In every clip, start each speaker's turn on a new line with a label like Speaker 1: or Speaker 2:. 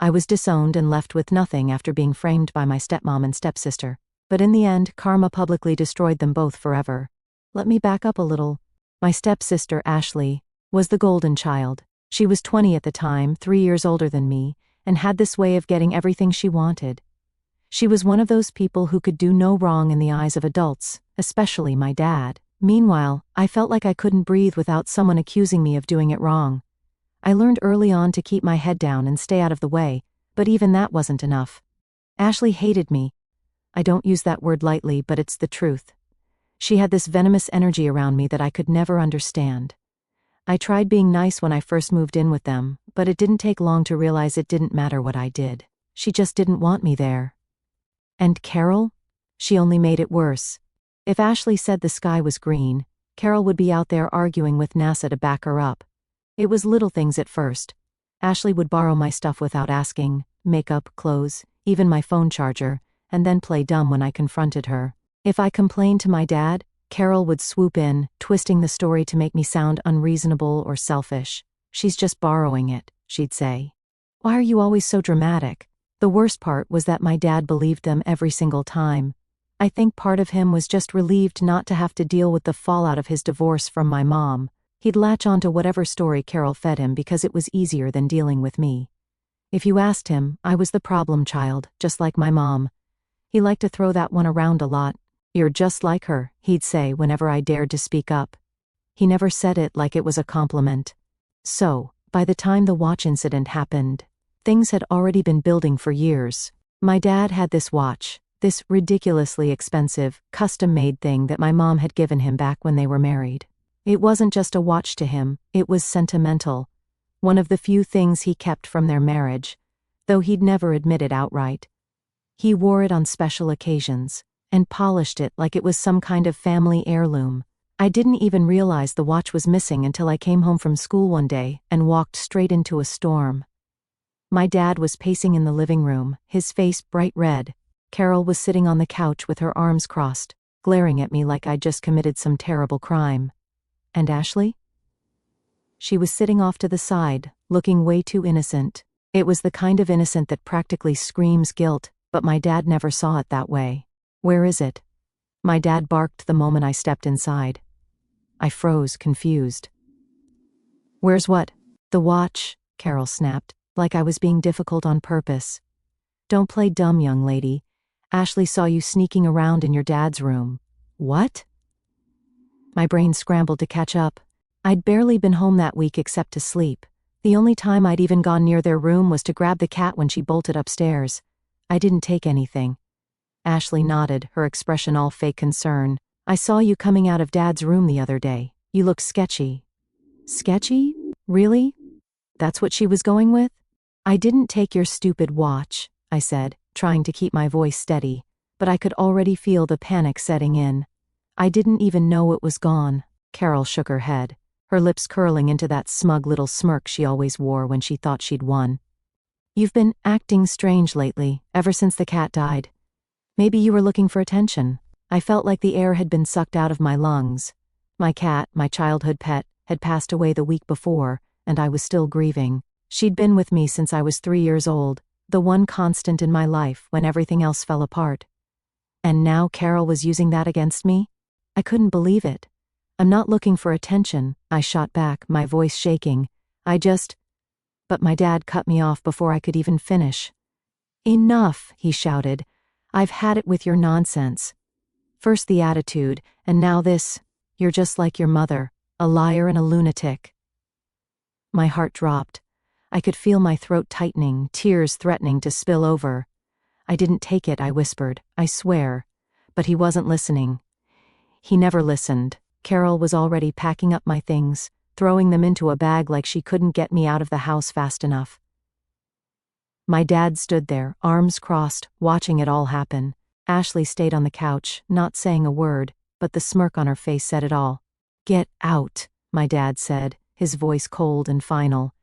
Speaker 1: I was disowned and left with nothing after being framed by my stepmom and stepsister. But in the end, karma publicly destroyed them both forever. Let me back up a little. My stepsister, Ashley, was the golden child. She was 20 at the time, 3 years older than me, and had this way of getting everything she wanted. She was one of those people who could do no wrong in the eyes of adults, especially my dad. Meanwhile, I felt like I couldn't breathe without someone accusing me of doing it wrong. I learned early on to keep my head down and stay out of the way, but even that wasn't enough. Ashley hated me. I don't use that word lightly, but it's the truth. She had this venomous energy around me that I could never understand. I tried being nice when I first moved in with them, but it didn't take long to realize it didn't matter what I did. She just didn't want me there. And Carol? She only made it worse. If Ashley said the sky was green, Carol would be out there arguing with NASA to back her up. It was little things at first. Ashley would borrow my stuff without asking, makeup, clothes, even my phone charger, and then play dumb when I confronted her. If I complained to my dad, Carol would swoop in, twisting the story to make me sound unreasonable or selfish. "She's just borrowing it," she'd say. "Why are you always so dramatic?" The worst part was that my dad believed them every single time. I think part of him was just relieved not to have to deal with the fallout of his divorce from my mom. He'd latch onto whatever story Carol fed him because it was easier than dealing with me. If you asked him, I was the problem child, just like my mom. He liked to throw that one around a lot. "You're just like her," he'd say whenever I dared to speak up. He never said it like it was a compliment. So, by the time the watch incident happened, things had already been building for years. My dad had this watch, this ridiculously expensive, custom-made thing that my mom had given him back when they were married. It wasn't just a watch to him, it was sentimental. One of the few things he kept from their marriage, though he'd never admit it outright. He wore it on special occasions, and polished it like it was some kind of family heirloom. I didn't even realize the watch was missing until I came home from school one day and walked straight into a storm. My dad was pacing in the living room, his face bright red. Carol was sitting on the couch with her arms crossed, glaring at me like I'd just committed some terrible crime. And Ashley? She was sitting off to the side, looking way too innocent. It was the kind of innocent that practically screams guilt, but my dad never saw it that way. "Where is it?" My dad barked the moment I stepped inside. I froze, confused. "Where's what?" "The watch," Carol snapped, like I was being difficult on purpose. "Don't play dumb, young lady. Ashley saw you sneaking around in your dad's room." "What?" My brain scrambled to catch up. I'd barely been home that week except to sleep. The only time I'd even gone near their room was to grab the cat when she bolted upstairs. I didn't take anything. Ashley nodded, her expression all fake concern. "I saw you coming out of Dad's room the other day. You look sketchy." "Sketchy? Really?" That's what she was going with? "I didn't take your stupid watch," I said, trying to keep my voice steady, but I could already feel the panic setting in. "I didn't even know it was gone." Carol shook her head, her lips curling into that smug little smirk she always wore when she thought she'd won. "You've been acting strange lately, ever since the cat died. Maybe you were looking for attention." I felt like the air had been sucked out of my lungs. My cat, my childhood pet, had passed away the week before, and I was still grieving. She'd been with me since I was 3 years old, the one constant in my life when everything else fell apart. And now Carol was using that against me? I couldn't believe it. "I'm not looking for attention," I shot back, my voice shaking. But my dad cut me off before I could even finish. "Enough," he shouted. "I've had it with your nonsense. First the attitude, and now this. You're just like your mother, a liar and a lunatic." My heart dropped. I could feel my throat tightening, tears threatening to spill over. "I didn't take it," I whispered, "I swear." But he wasn't listening. He never listened. Carol was already packing up my things, throwing them into a bag like she couldn't get me out of the house fast enough. My dad stood there, arms crossed, watching it all happen. Ashley stayed on the couch, not saying a word, but the smirk on her face said it all. "Get out," my dad said, his voice cold and final.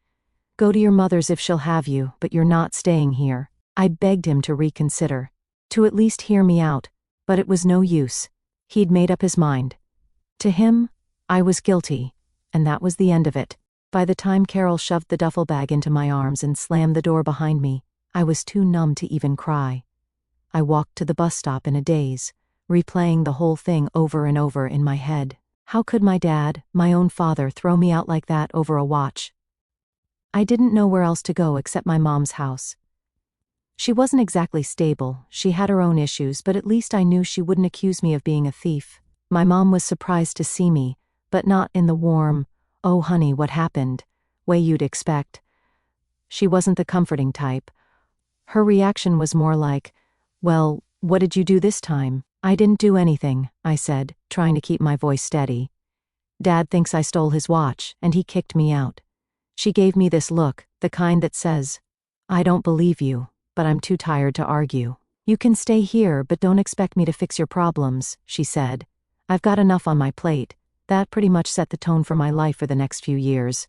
Speaker 1: "Go to your mother's if she'll have you, but you're not staying here." I begged him to reconsider, to at least hear me out, but it was no use. He'd made up his mind. To him, I was guilty, and that was the end of it. By the time Carol shoved the duffel bag into my arms and slammed the door behind me, I was too numb to even cry. I walked to the bus stop in a daze, replaying the whole thing over and over in my head. How could my dad, my own father, throw me out like that over a watch? I didn't know where else to go except my mom's house. She wasn't exactly stable, she had her own issues, but at least I knew she wouldn't accuse me of being a thief. My mom was surprised to see me, but not in the warm, "Oh honey, what happened?" way you'd expect. She wasn't the comforting type. Her reaction was more like, "Well, what did you do this time?" "I didn't do anything," I said, trying to keep my voice steady. "Dad thinks I stole his watch, and he kicked me out." She gave me this look, the kind that says, "I don't believe you, but I'm too tired to argue. You can stay here, but don't expect me to fix your problems," she said. "I've got enough on my plate." That pretty much set the tone for my life for the next few years.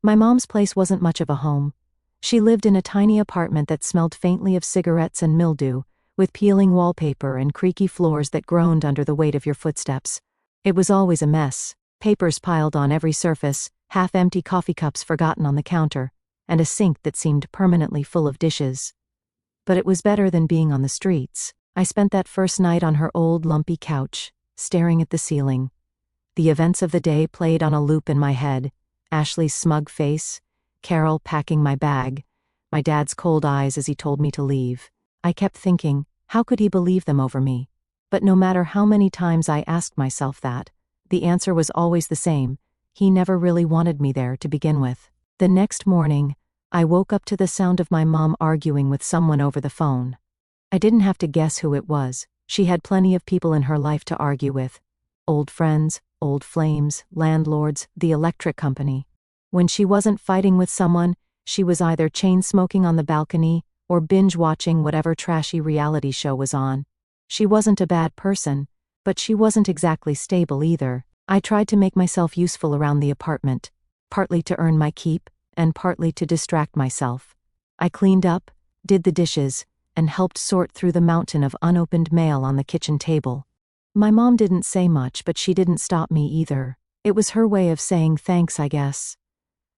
Speaker 1: My mom's place wasn't much of a home. She lived in a tiny apartment that smelled faintly of cigarettes and mildew, with peeling wallpaper and creaky floors that groaned under the weight of your footsteps. It was always a mess, papers piled on every surface, half-empty coffee cups forgotten on the counter, and a sink that seemed permanently full of dishes. But it was better than being on the streets. I spent that first night on her old lumpy couch, staring at the ceiling. The events of the day played on a loop in my head: Ashley's smug face, Carol packing my bag, my dad's cold eyes as he told me to leave. I kept thinking, how could he believe them over me? But no matter how many times I asked myself that, the answer was always the same: he never really wanted me there to begin with. The next morning, I woke up to the sound of my mom arguing with someone over the phone. I didn't have to guess who it was. She had plenty of people in her life to argue with. Old friends, old flames, landlords, the electric company. When she wasn't fighting with someone, she was either chain-smoking on the balcony or binge-watching whatever trashy reality show was on. She wasn't a bad person, but she wasn't exactly stable either. I tried to make myself useful around the apartment, partly to earn my keep, and partly to distract myself. I cleaned up, did the dishes, and helped sort through the mountain of unopened mail on the kitchen table. My mom didn't say much, but she didn't stop me either. It was her way of saying thanks, I guess.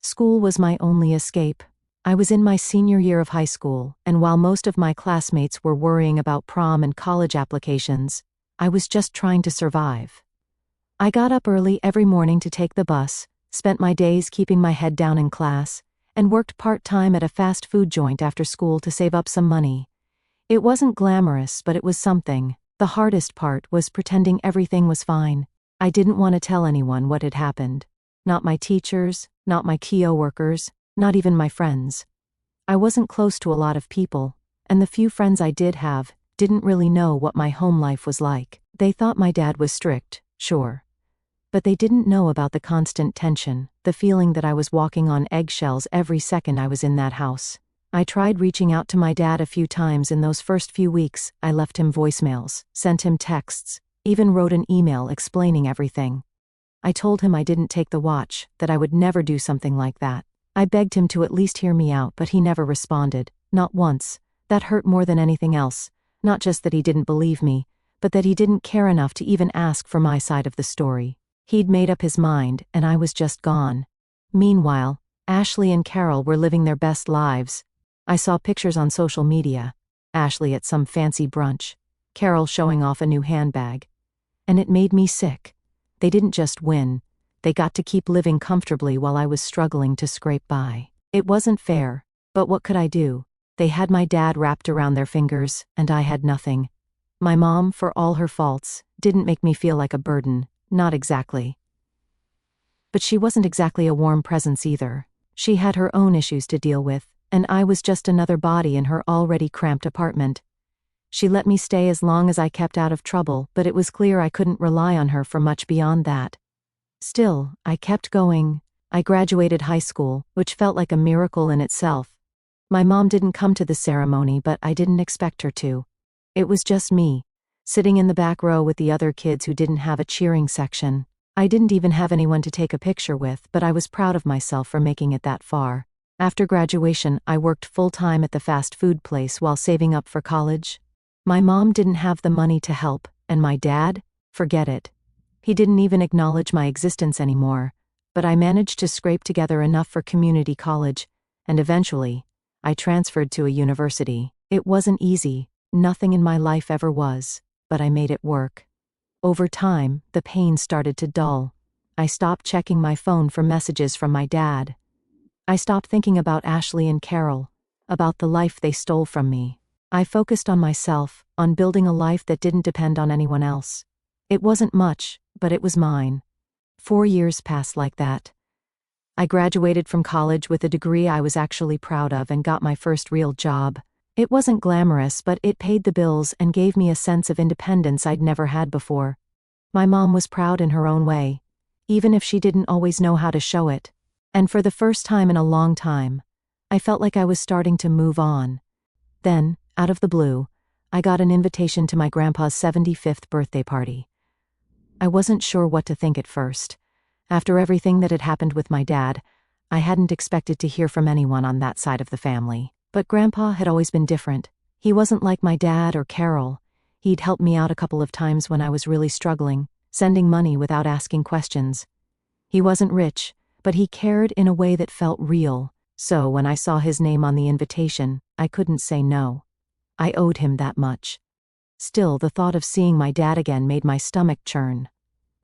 Speaker 1: School was my only escape. I was in my senior year of high school, and while most of my classmates were worrying about prom and college applications, I was just trying to survive. I got up early every morning to take the bus, spent my days keeping my head down in class, and worked part-time at a fast food joint after school to save up some money. It wasn't glamorous, but it was something. The hardest part was pretending everything was fine. I didn't want to tell anyone what had happened. Not my teachers, not my co-workers, not even my friends. I wasn't close to a lot of people, and the few friends I did have didn't really know what my home life was like. They thought my dad was strict, sure. But they didn't know about the constant tension, the feeling that I was walking on eggshells every second I was in that house. I tried reaching out to my dad a few times in those first few weeks. I left him voicemails, sent him texts, even wrote an email explaining everything. I told him I didn't take the watch, that I would never do something like that. I begged him to at least hear me out, but he never responded, not once. That hurt more than anything else. Not just that he didn't believe me, but that he didn't care enough to even ask for my side of the story. He'd made up his mind, and I was just gone. Meanwhile, Ashley and Carol were living their best lives. I saw pictures on social media. Ashley at some fancy brunch, Carol showing off a new handbag. And it made me sick. They didn't just win. They got to keep living comfortably while I was struggling to scrape by. It wasn't fair, but what could I do? They had my dad wrapped around their fingers, and I had nothing. My mom, for all her faults, didn't make me feel like a burden, not exactly. But she wasn't exactly a warm presence either. She had her own issues to deal with, and I was just another body in her already cramped apartment. She let me stay as long as I kept out of trouble, but it was clear I couldn't rely on her for much beyond that. Still, I kept going. I graduated high school, which felt like a miracle in itself. My mom didn't come to the ceremony, but I didn't expect her to. It was just me, sitting in the back row with the other kids who didn't have a cheering section. I didn't even have anyone to take a picture with, but I was proud of myself for making it that far. After graduation, I worked full-time at the fast food place while saving up for college. My mom didn't have the money to help, and my dad? Forget it. He didn't even acknowledge my existence anymore, but I managed to scrape together enough for community college, and eventually, I transferred to a university. It wasn't easy, nothing in my life ever was, but I made it work. Over time, the pain started to dull. I stopped checking my phone for messages from my dad. I stopped thinking about Ashley and Carol, about the life they stole from me. I focused on myself, on building a life that didn't depend on anyone else. It wasn't much, but it was mine. 4 years passed like that. I graduated from college with a degree I was actually proud of and got my first real job. It wasn't glamorous, but it paid the bills and gave me a sense of independence I'd never had before. My mom was proud in her own way, even if she didn't always know how to show it. And for the first time in a long time, I felt like I was starting to move on. Then, out of the blue, I got an invitation to my grandpa's 75th birthday party. I wasn't sure what to think at first. After everything that had happened with my dad, I hadn't expected to hear from anyone on that side of the family. But Grandpa had always been different. He wasn't like my dad or Carol. He'd helped me out a couple of times when I was really struggling, sending money without asking questions. He wasn't rich, but he cared in a way that felt real. So when I saw his name on the invitation, I couldn't say no. I owed him that much. Still, the thought of seeing my dad again made my stomach churn.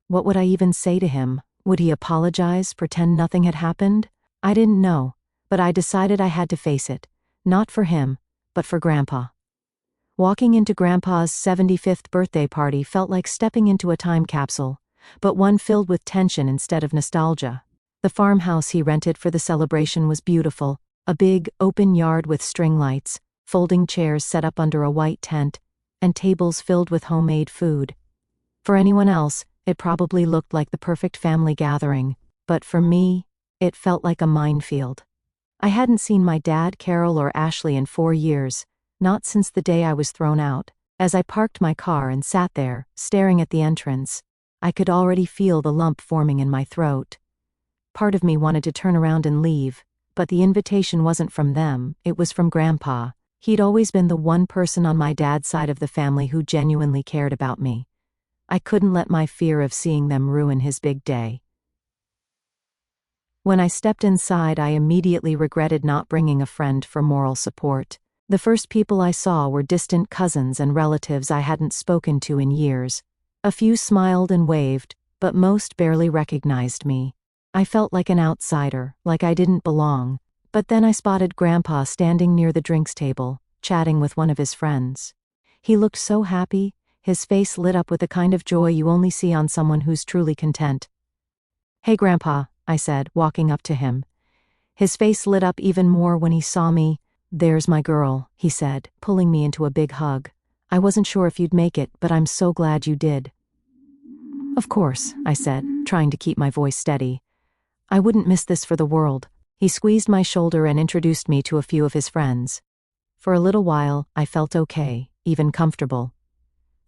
Speaker 1: What would I even say to him? Would he apologize, pretend nothing had happened? I didn't know, but I decided I had to face it. Not for him, but for Grandpa. Walking into Grandpa's 75th birthday party felt like stepping into a time capsule, but one filled with tension instead of nostalgia. The farmhouse he rented for the celebration was beautiful, a big, open yard with string lights, folding chairs set up under a white tent, and tables filled with homemade food. For anyone else, it probably looked like the perfect family gathering, but for me, it felt like a minefield. I hadn't seen my dad, Carol, or Ashley in 4 years, not since the day I was thrown out. As I parked my car and sat there, staring at the entrance, I could already feel the lump forming in my throat. Part of me wanted to turn around and leave, but the invitation wasn't from them, it was from Grandpa. He'd always been the one person on my dad's side of the family who genuinely cared about me. I couldn't let my fear of seeing them ruin his big day. When I stepped inside, I immediately regretted not bringing a friend for moral support. The first people I saw were distant cousins and relatives I hadn't spoken to in years. A few smiled and waved, but most barely recognized me. I felt like an outsider, like I didn't belong. But then I spotted Grandpa standing near the drinks table, chatting with one of his friends. He looked so happy, his face lit up with the kind of joy you only see on someone who's truly content. "Hey Grandpa," I said, walking up to him. His face lit up even more when he saw me. "There's my girl," he said, pulling me into a big hug. "I wasn't sure if you'd make it, but I'm so glad you did." "Of course," I said, trying to keep my voice steady. "I wouldn't miss this for the world." He squeezed my shoulder and introduced me to a few of his friends. For a little while, I felt okay, even comfortable.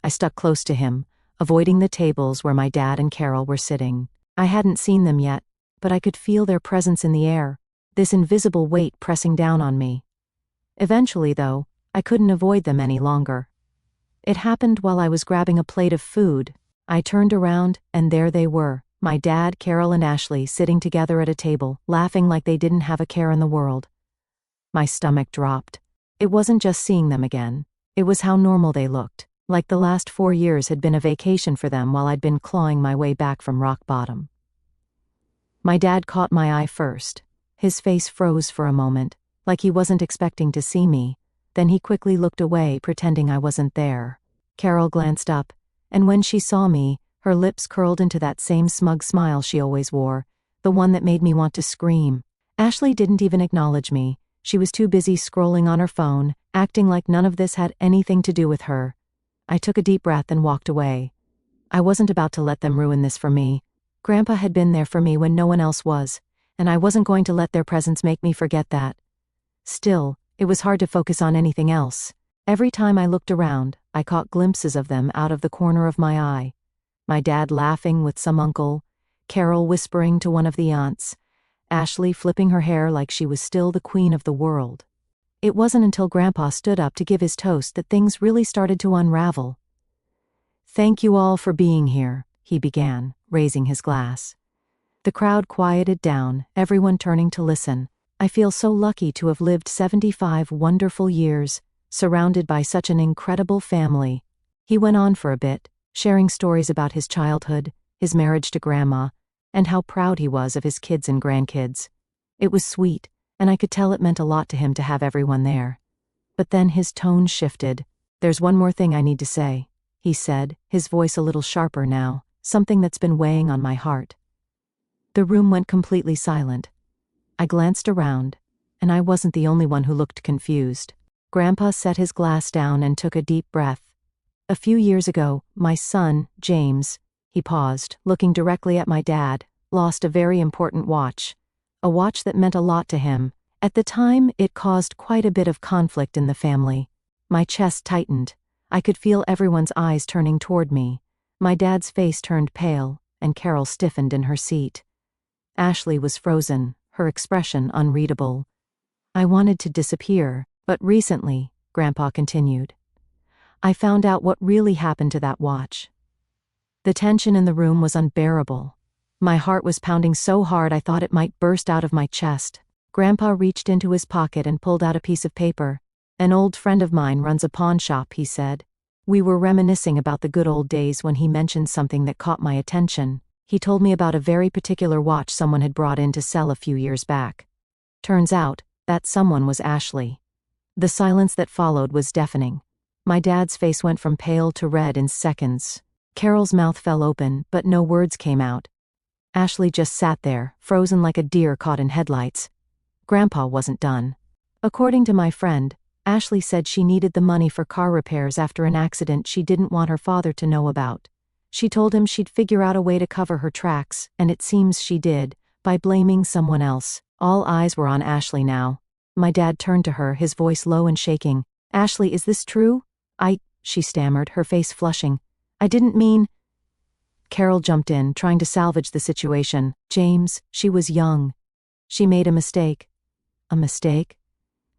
Speaker 1: I stuck close to him, avoiding the tables where my dad and Carol were sitting. I hadn't seen them yet, but I could feel their presence in the air, this invisible weight pressing down on me. Eventually, though, I couldn't avoid them any longer. It happened while I was grabbing a plate of food. I turned around, and there they were, my dad, Carol, and Ashley sitting together at a table, laughing like they didn't have a care in the world. My stomach dropped. It wasn't just seeing them again. It was how normal they looked, like the last 4 years had been a vacation for them while I'd been clawing my way back from rock bottom. My dad caught my eye first. His face froze for a moment, like he wasn't expecting to see me. Then he quickly looked away, pretending I wasn't there. Carol glanced up, and when she saw me, her lips curled into that same smug smile she always wore, the one that made me want to scream. Ashley didn't even acknowledge me. She was too busy scrolling on her phone, acting like none of this had anything to do with her. I took a deep breath and walked away. I wasn't about to let them ruin this for me. Grandpa had been there for me when no one else was, and I wasn't going to let their presence make me forget that. Still, it was hard to focus on anything else. Every time I looked around, I caught glimpses of them out of the corner of my eye. My dad laughing with some uncle, Carol whispering to one of the aunts, Ashley flipping her hair like she was still the queen of the world. It wasn't until Grandpa stood up to give his toast that things really started to unravel. "Thank you all for being here," he began, raising his glass. The crowd quieted down, everyone turning to listen. I feel so lucky to have lived 75 wonderful years, surrounded by such an incredible family." He went on for a bit, sharing stories about his childhood, his marriage to Grandma, and how proud he was of his kids and grandkids. It was sweet, and I could tell it meant a lot to him to have everyone there. But then his tone shifted. "There's one more thing I need to say," he said, his voice a little sharper now, "something that's been weighing on my heart." The room went completely silent. I glanced around, and I wasn't the only one who looked confused. Grandpa set his glass down and took a deep breath. "A few years ago, my son, James," he paused, looking directly at my dad, "lost a very important watch. A watch that meant a lot to him. At the time, it caused quite a bit of conflict in the family." My chest tightened. I could feel everyone's eyes turning toward me. My dad's face turned pale, and Carol stiffened in her seat. Ashley was frozen, her expression unreadable. "I wanted to disappear, but recently," Grandpa continued, "I found out what really happened to that watch." The tension in the room was unbearable. My heart was pounding so hard I thought it might burst out of my chest. Grandpa reached into his pocket and pulled out a piece of paper. "An old friend of mine runs a pawn shop," he said. We were reminiscing about the good old days when he mentioned something that caught my attention. He told me about a very particular watch someone had brought in to sell a few years back. Turns out, that someone was Ashley. The silence that followed was deafening. My dad's face went from pale to red in seconds. Carol's mouth fell open, but no words came out. Ashley just sat there, frozen like a deer caught in headlights. Grandpa wasn't done. According to my friend, Ashley said she needed the money for car repairs after an accident she didn't want her father to know about. She told him she'd figure out a way to cover her tracks, and it seems she did, by blaming someone else. All eyes were on Ashley now. My dad turned to her, his voice low and shaking. "Ashley, is this true?" She stammered, her face flushing. "I didn't mean—" Carol jumped in, trying to salvage the situation. "James, she was young. She made a mistake." "A mistake?"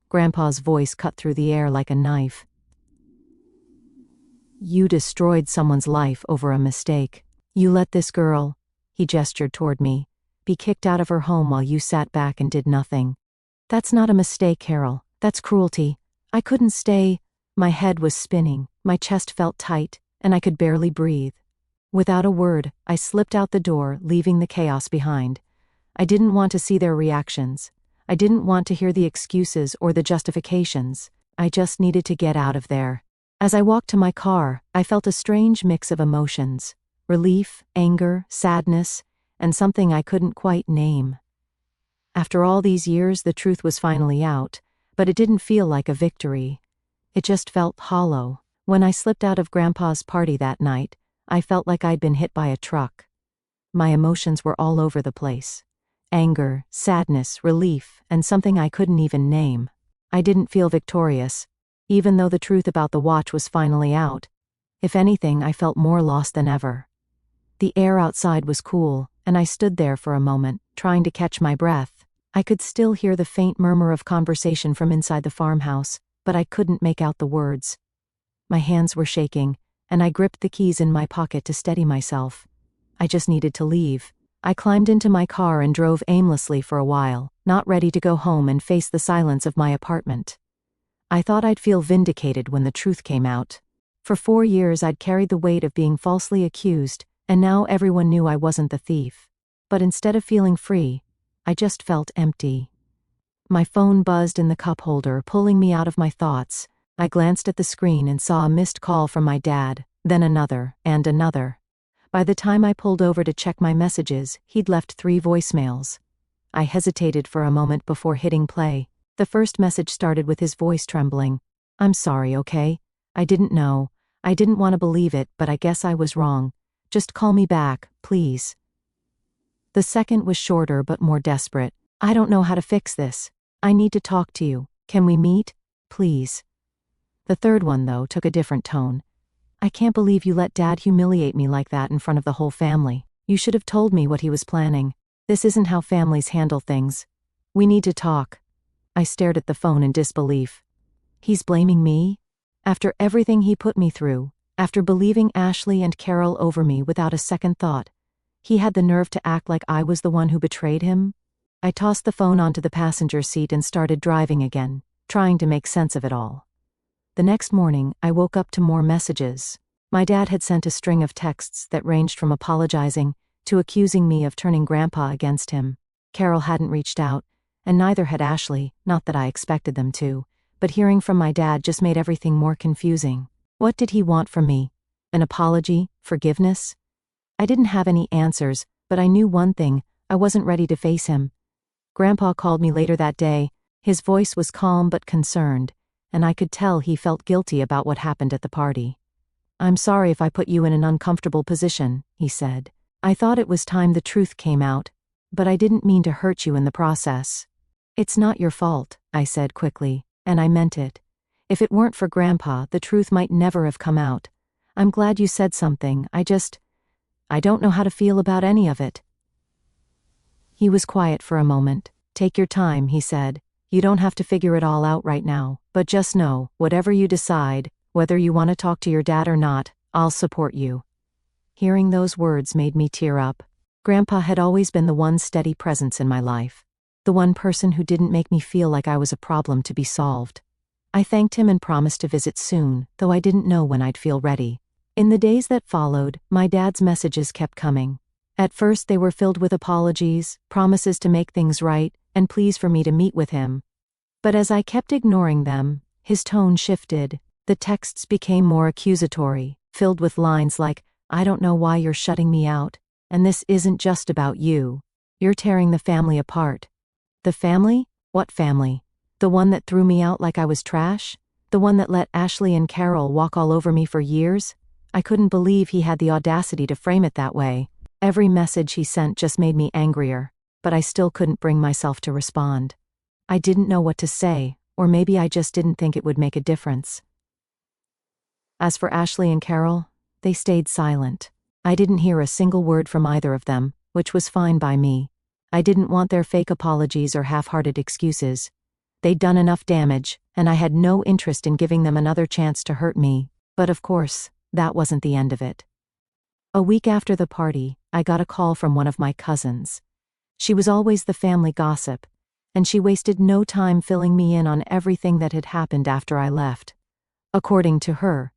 Speaker 1: Grandpa's voice cut through the air like a knife. "You destroyed someone's life over a mistake. You let this girl," he gestured toward me, "be kicked out of her home while you sat back and did nothing. That's not a mistake, Carol. That's cruelty. I couldn't stay." My head was spinning, my chest felt tight, and I could barely breathe. Without a word, I slipped out the door, leaving the chaos behind. I didn't want to see their reactions. I didn't want to hear the excuses or the justifications. I just needed to get out of there. As I walked to my car, I felt a strange mix of emotions: relief, anger, sadness, and something I couldn't quite name. After all these years, the truth was finally out, but it didn't feel like a victory. It just felt hollow. When I slipped out of Grandpa's party that night, I felt like I'd been hit by a truck. My emotions were all over the place. Anger, sadness, relief, and something I couldn't even name. I didn't feel victorious, even though the truth about the watch was finally out. If anything, I felt more lost than ever. The air outside was cool, and I stood there for a moment, trying to catch my breath. I could still hear the faint murmur of conversation from inside the farmhouse, but I couldn't make out the words. My hands were shaking, and I gripped the keys in my pocket to steady myself. I just needed to leave. I climbed into my car and drove aimlessly for a while, not ready to go home and face the silence of my apartment. I thought I'd feel vindicated when the truth came out. For 4 years I'd carried the weight of being falsely accused, and now everyone knew I wasn't the thief. But instead of feeling free, I just felt empty. My phone buzzed in the cup holder, pulling me out of my thoughts. I glanced at the screen and saw a missed call from my dad, then another, and another. By the time I pulled over to check my messages, he'd left 3 voicemails. I hesitated for a moment before hitting play. The first message started with his voice trembling. "I'm sorry, okay? I didn't know. I didn't want to believe it, but I guess I was wrong. Just call me back, please." The second was shorter but more desperate. "I don't know how to fix this. I need to talk to you. Can we meet? Please." The third one, though, took a different tone. "I can't believe you let Dad humiliate me like that in front of the whole family. You should have told me what he was planning. This isn't how families handle things. We need to talk." I stared at the phone in disbelief. He's blaming me? After everything he put me through, after believing Ashley and Carol over me without a second thought, he had the nerve to act like I was the one who betrayed him? I tossed the phone onto the passenger seat and started driving again, trying to make sense of it all. The next morning, I woke up to more messages. My dad had sent a string of texts that ranged from apologizing to accusing me of turning Grandpa against him. Carol hadn't reached out, and neither had Ashley, not that I expected them to, but hearing from my dad just made everything more confusing. What did he want from me? An apology? Forgiveness? I didn't have any answers, but I knew one thing: I wasn't ready to face him. Grandpa called me later that day. His voice was calm but concerned, and I could tell he felt guilty about what happened at the party. "I'm sorry if I put you in an uncomfortable position," he said. "I thought it was time the truth came out, but I didn't mean to hurt you in the process." "It's not your fault," I said quickly, and I meant it. "If it weren't for Grandpa, the truth might never have come out. I'm glad you said something. I don't know how to feel about any of it." He was quiet for a moment. "Take your time," he said. "You don't have to figure it all out right now, but just know, whatever you decide, whether you want to talk to your dad or not, I'll support you." Hearing those words made me tear up. Grandpa had always been the one steady presence in my life. The one person who didn't make me feel like I was a problem to be solved. I thanked him and promised to visit soon, though I didn't know when I'd feel ready. In the days that followed, my dad's messages kept coming. At first they were filled with apologies, promises to make things right, and pleas for me to meet with him. But as I kept ignoring them, his tone shifted. The texts became more accusatory, filled with lines like, "I don't know why you're shutting me out, and this isn't just about you. You're tearing the family apart." The family? What family? The one that threw me out like I was trash? The one that let Ashley and Carol walk all over me for years? I couldn't believe he had the audacity to frame it that way. Every message he sent just made me angrier, but I still couldn't bring myself to respond. I didn't know what to say, or maybe I just didn't think it would make a difference. As for Ashley and Carol, they stayed silent. I didn't hear a single word from either of them, which was fine by me. I didn't want their fake apologies or half-hearted excuses. They'd done enough damage, and I had no interest in giving them another chance to hurt me. But of course, that wasn't the end of it. A week after the party, I got a call from one of my cousins. She was always the family gossip, and she wasted no time filling me in on everything that had happened after I left. According to her,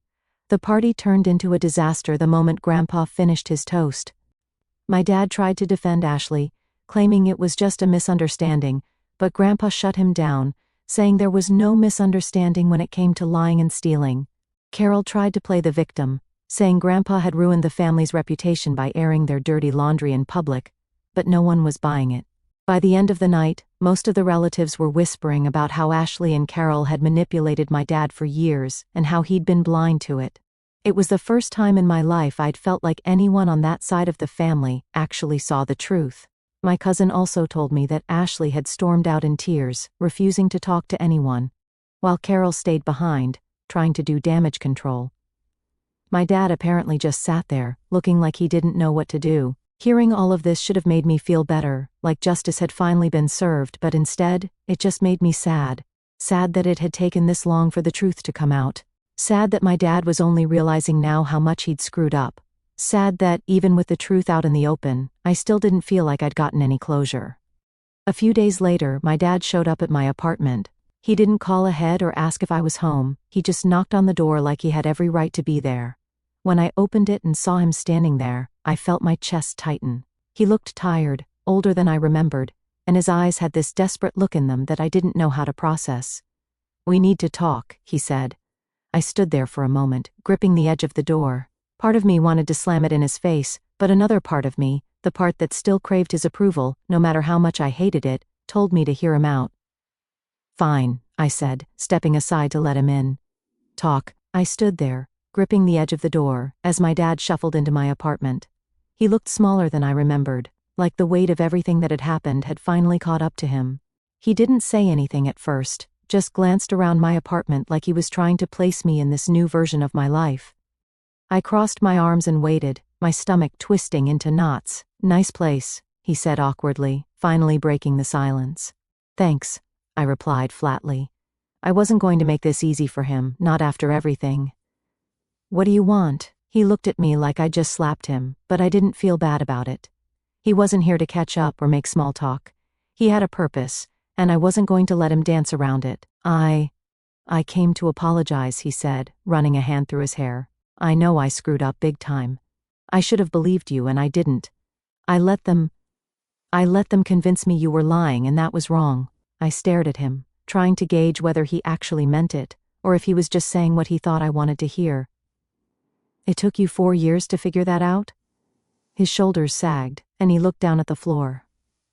Speaker 1: the party turned into a disaster the moment Grandpa finished his toast. My dad tried to defend Ashley, claiming it was just a misunderstanding, but Grandpa shut him down, saying there was no misunderstanding when it came to lying and stealing. Carol tried to play the victim, saying Grandpa had ruined the family's reputation by airing their dirty laundry in public, but no one was buying it. By the end of the night, most of the relatives were whispering about how Ashley and Carol had manipulated my dad for years and how he'd been blind to it. It was the first time in my life I'd felt like anyone on that side of the family actually saw the truth. My cousin also told me that Ashley had stormed out in tears, refusing to talk to anyone, while Carol stayed behind, trying to do damage control. My dad apparently just sat there, looking like he didn't know what to do. Hearing all of this should have made me feel better, like justice had finally been served, but instead, it just made me sad. Sad that it had taken this long for the truth to come out. Sad that my dad was only realizing now how much he'd screwed up. Sad that, even with the truth out in the open, I still didn't feel like I'd gotten any closure. A few days later, my dad showed up at my apartment. He didn't call ahead or ask if I was home, he just knocked on the door like he had every right to be there. When I opened it and saw him standing there, I felt my chest tighten. He looked tired, older than I remembered, and his eyes had this desperate look in them that I didn't know how to process. "We need to talk," he said. I stood there for a moment, gripping the edge of the door. Part of me wanted to slam it in his face, but another part of me, the part that still craved his approval, no matter how much I hated it, told me to hear him out. "Fine," I said, stepping aside to let him in. "Talk." I stood there, gripping the edge of the door, as my dad shuffled into my apartment. He looked smaller than I remembered, like the weight of everything that had happened had finally caught up to him. He didn't say anything at first, just glanced around my apartment like he was trying to place me in this new version of my life. I crossed my arms and waited, my stomach twisting into knots. "Nice place," he said awkwardly, finally breaking the silence. "Thanks," I replied flatly. I wasn't going to make this easy for him, not after everything. "What do you want?" He looked at me like I'd just slapped him, but I didn't feel bad about it. He wasn't here to catch up or make small talk. He had a purpose, and I wasn't going to let him dance around it. I came to apologize, he said, running a hand through his hair. I know I screwed up big time. I should have believed you and I didn't. I let them convince me you were lying and that was wrong. I stared at him, trying to gauge whether he actually meant it, or if he was just saying what he thought I wanted to hear. It took you 4 years to figure that out? His shoulders sagged, and he looked down at the floor.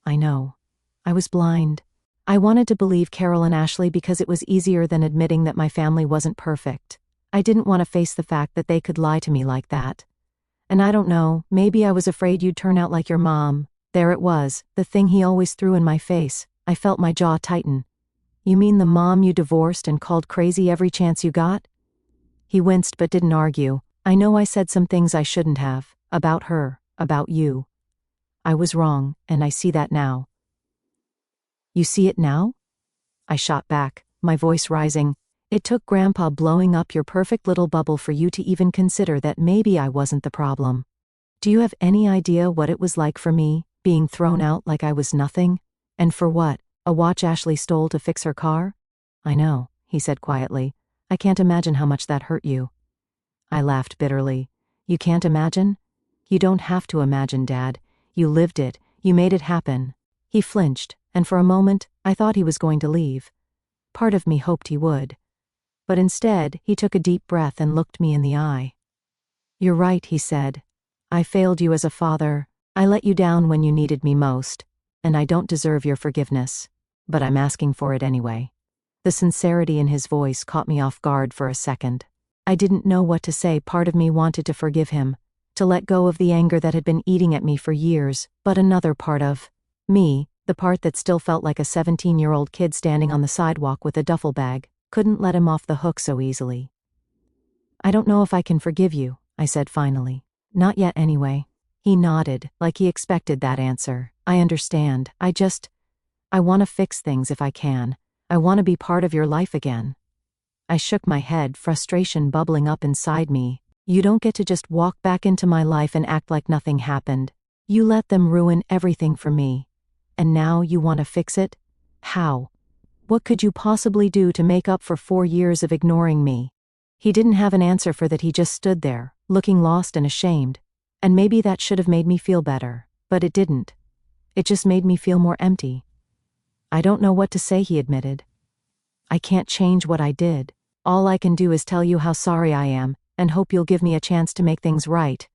Speaker 1: I know. I was blind. I wanted to believe Carol and Ashley because it was easier than admitting that my family wasn't perfect. I didn't want to face the fact that they could lie to me like that. And I don't know, maybe I was afraid you'd turn out like your mom. There it was, the thing he always threw in my face. I felt my jaw tighten. You mean the mom you divorced and called crazy every chance you got? He winced but didn't argue. I know I said some things I shouldn't have. About her. About you. I was wrong, and I see that now. You see it now? I shot back, my voice rising. It took Grandpa blowing up your perfect little bubble for you to even consider that maybe I wasn't the problem. Do you have any idea what it was like for me, being thrown out like I was nothing? And for what? A watch Ashley stole to fix her car? I know, he said quietly. I can't imagine how much that hurt you. I laughed bitterly. You can't imagine? You don't have to imagine, Dad. You lived it. You made it happen. He flinched, and for a moment, I thought he was going to leave. Part of me hoped he would. But instead, he took a deep breath and looked me in the eye. You're right, he said. I failed you as a father. I let you down when you needed me most. And I don't deserve your forgiveness. But I'm asking for it anyway. The sincerity in his voice caught me off guard for a second. I didn't know what to say. Part of me wanted to forgive him, to let go of the anger that had been eating at me for years, but another part of me, the part that still felt like a 17-year-old kid standing on the sidewalk with a duffel bag, couldn't let him off the hook so easily. I don't know if I can forgive you, I said finally. Not yet anyway. He nodded, like he expected that answer. I understand. I want to fix things if I can. I want to be part of your life again. I shook my head, frustration bubbling up inside me. You don't get to just walk back into my life and act like nothing happened. You let them ruin everything for me. And now you want to fix it? How? What could you possibly do to make up for 4 years of ignoring me? He didn't have an answer for that. He just stood there, looking lost and ashamed. And maybe that should have made me feel better, but it didn't. It just made me feel more empty. I don't know what to say, he admitted. I can't change what I did. All I can do is tell you how sorry I am, and hope you'll give me a chance to make things right.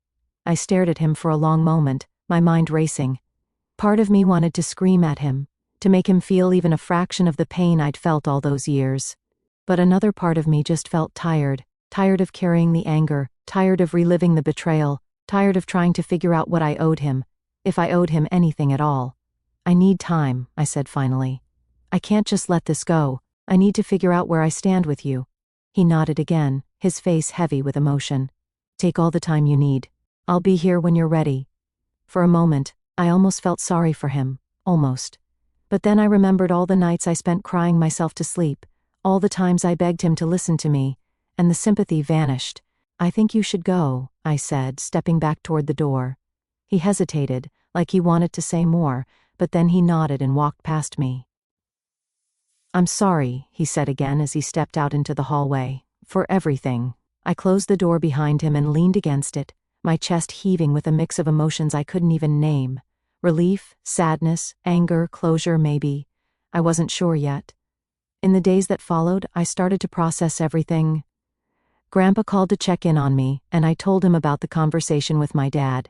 Speaker 1: I stared at him for a long moment, my mind racing. Part of me wanted to scream at him, to make him feel even a fraction of the pain I'd felt all those years. But another part of me just felt tired of carrying the anger, tired of reliving the betrayal, tired of trying to figure out what I owed him, if I owed him anything at all. I need time, I said finally. I can't just let this go. I need to figure out where I stand with you. He nodded again, his face heavy with emotion. Take all the time you need. I'll be here when you're ready. For a moment, I almost felt sorry for him, almost. But then I remembered all the nights I spent crying myself to sleep, all the times I begged him to listen to me, and the sympathy vanished. I think you should go, I said, stepping back toward the door. He hesitated, like he wanted to say more, but then he nodded and walked past me. I'm sorry, he said again as he stepped out into the hallway, for everything. I closed the door behind him and leaned against it, my chest heaving with a mix of emotions I couldn't even name. Relief, sadness, anger, closure, maybe. I wasn't sure yet. In the days that followed, I started to process everything. Grandpa called to check in on me, and I told him about the conversation with my dad.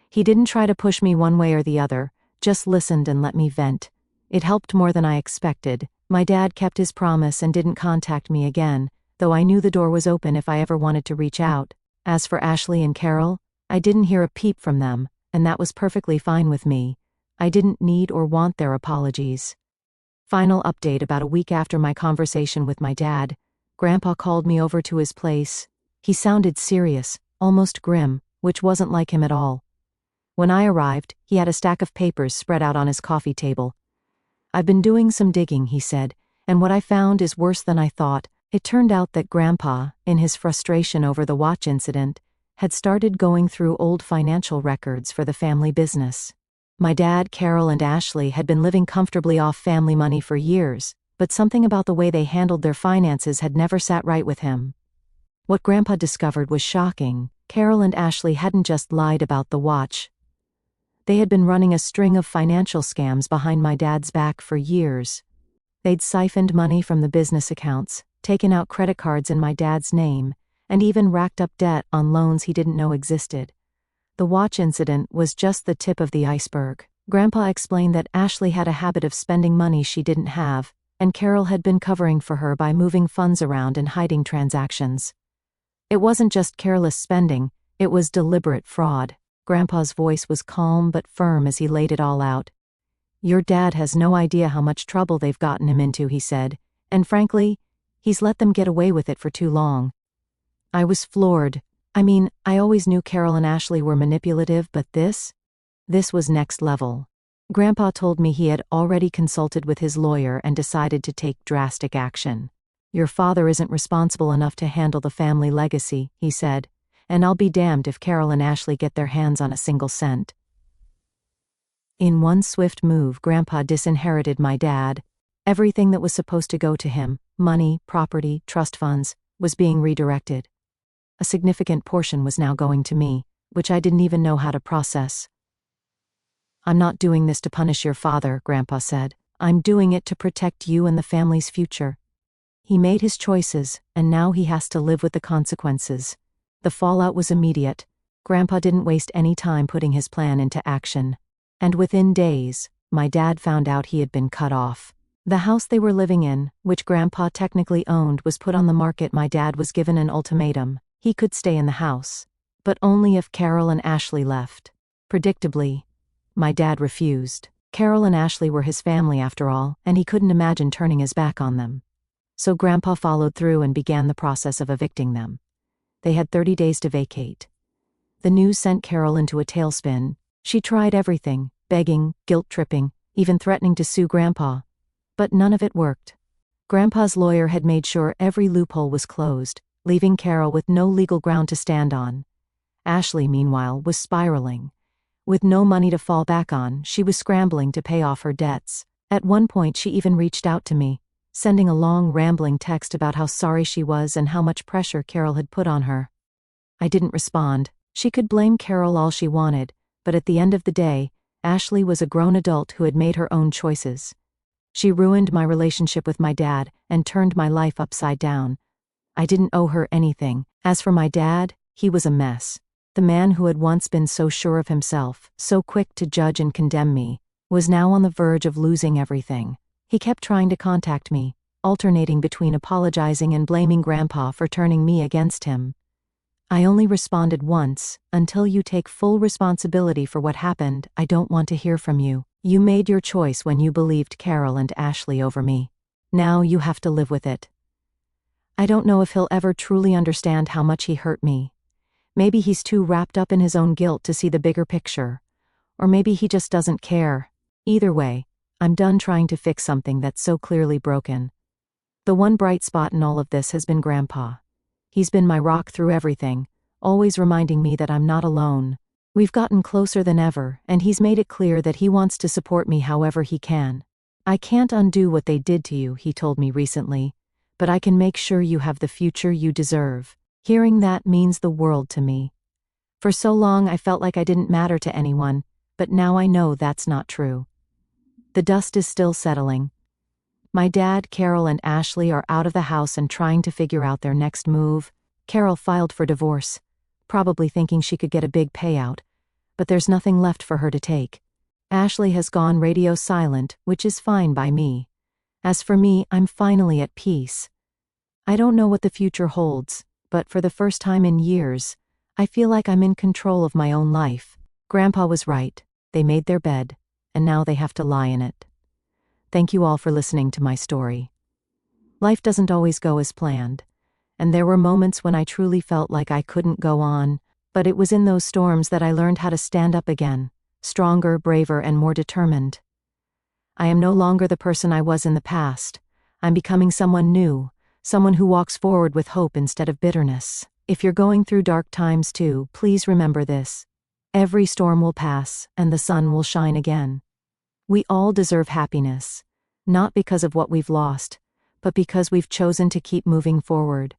Speaker 1: He didn't try to push me one way or the other, just listened and let me vent. It helped more than I expected. My dad kept his promise and didn't contact me again, though I knew the door was open if I ever wanted to reach out. As for Ashley and Carol, I didn't hear a peep from them, and that was perfectly fine with me. I didn't need or want their apologies. Final update: about a week after my conversation with my dad, Grandpa called me over to his place. He sounded serious, almost grim, which wasn't like him at all. When I arrived, he had a stack of papers spread out on his coffee table. I've been doing some digging, he said, and what I found is worse than I thought. It turned out that Grandpa, in his frustration over the watch incident, had started going through old financial records for the family business. My dad, Carol, and Ashley had been living comfortably off family money for years, but something about the way they handled their finances had never sat right with him. What Grandpa discovered was shocking. Carol and Ashley hadn't just lied about the watch. They had been running a string of financial scams behind my dad's back for years. They'd siphoned money from the business accounts, taken out credit cards in my dad's name, and even racked up debt on loans he didn't know existed. The watch incident was just the tip of the iceberg. Grandpa explained that Ashley had a habit of spending money she didn't have, and Carol had been covering for her by moving funds around and hiding transactions. It wasn't just careless spending, it was deliberate fraud. Grandpa's voice was calm but firm as he laid it all out. "Your dad has no idea how much trouble they've gotten him into," he said, "and frankly, he's let them get away with it for too long." I was floored. I mean, I always knew Carol and Ashley were manipulative, but this was next level. Grandpa told me he had already consulted with his lawyer and decided to take drastic action. "Your father isn't responsible enough to handle the family legacy," he said, "and I'll be damned if Carol and Ashley get their hands on a single cent." In one swift move, Grandpa disinherited my dad. Everything that was supposed to go to him, money, property, trust funds, was being redirected. A significant portion was now going to me, which I didn't even know how to process. "I'm not doing this to punish your father," Grandpa said. "I'm doing it to protect you and the family's future. He made his choices, and now he has to live with the consequences." The fallout was immediate. Grandpa didn't waste any time putting his plan into action. And within days, my dad found out he had been cut off. The house they were living in, which Grandpa technically owned, was put on the market. My dad was given an ultimatum. He could stay in the house, but only if Carol and Ashley left. Predictably, my dad refused. Carol and Ashley were his family after all, and he couldn't imagine turning his back on them. So Grandpa followed through and began the process of evicting them. They had 30 days to vacate. The news sent Carol into a tailspin. She tried everything, begging, guilt-tripping, even threatening to sue Grandpa. But none of it worked. Grandpa's lawyer had made sure every loophole was closed, leaving Carol with no legal ground to stand on. Ashley, meanwhile, was spiraling. With no money to fall back on, she was scrambling to pay off her debts. At one point, she even reached out to me, sending a long, rambling text about how sorry she was and how much pressure Carol had put on her. I didn't respond. She could blame Carol all she wanted, but at the end of the day, Ashley was a grown adult who had made her own choices. She ruined my relationship with my dad and turned my life upside down. I didn't owe her anything. As for my dad, he was a mess. The man who had once been so sure of himself, so quick to judge and condemn me, was now on the verge of losing everything. He kept trying to contact me, alternating between apologizing and blaming Grandpa for turning me against him. I only responded once. "Until you take full responsibility for what happened, I don't want to hear from you. You made your choice when you believed Carol and Ashley over me. Now you have to live with it." I don't know if he'll ever truly understand how much he hurt me. Maybe he's too wrapped up in his own guilt to see the bigger picture. Or maybe he just doesn't care. Either way, I'm done trying to fix something that's so clearly broken. The one bright spot in all of this has been Grandpa. He's been my rock through everything, always reminding me that I'm not alone. We've gotten closer than ever, and he's made it clear that he wants to support me however he can. "I can't undo what they did to you," he told me recently, "but I can make sure you have the future you deserve." Hearing that means the world to me. For so long I felt like I didn't matter to anyone, but now I know that's not true. The dust is still settling. My dad, Carol, and Ashley are out of the house and trying to figure out their next move. Carol filed for divorce, probably thinking she could get a big payout, but there's nothing left for her to take. Ashley has gone radio silent, which is fine by me. As for me, I'm finally at peace. I don't know what the future holds, but for the first time in years, I feel like I'm in control of my own life. Grandpa was right. They made their bed, and now they have to lie in it. Thank you all for listening to my story. Life doesn't always go as planned, and there were moments when I truly felt like I couldn't go on, but it was in those storms that I learned how to stand up again, stronger, braver, and more determined. I am no longer the person I was in the past. I'm becoming someone new, someone who walks forward with hope instead of bitterness. If you're going through dark times too, please remember this. Every storm will pass, and the sun will shine again. We all deserve happiness, not because of what we've lost, but because we've chosen to keep moving forward.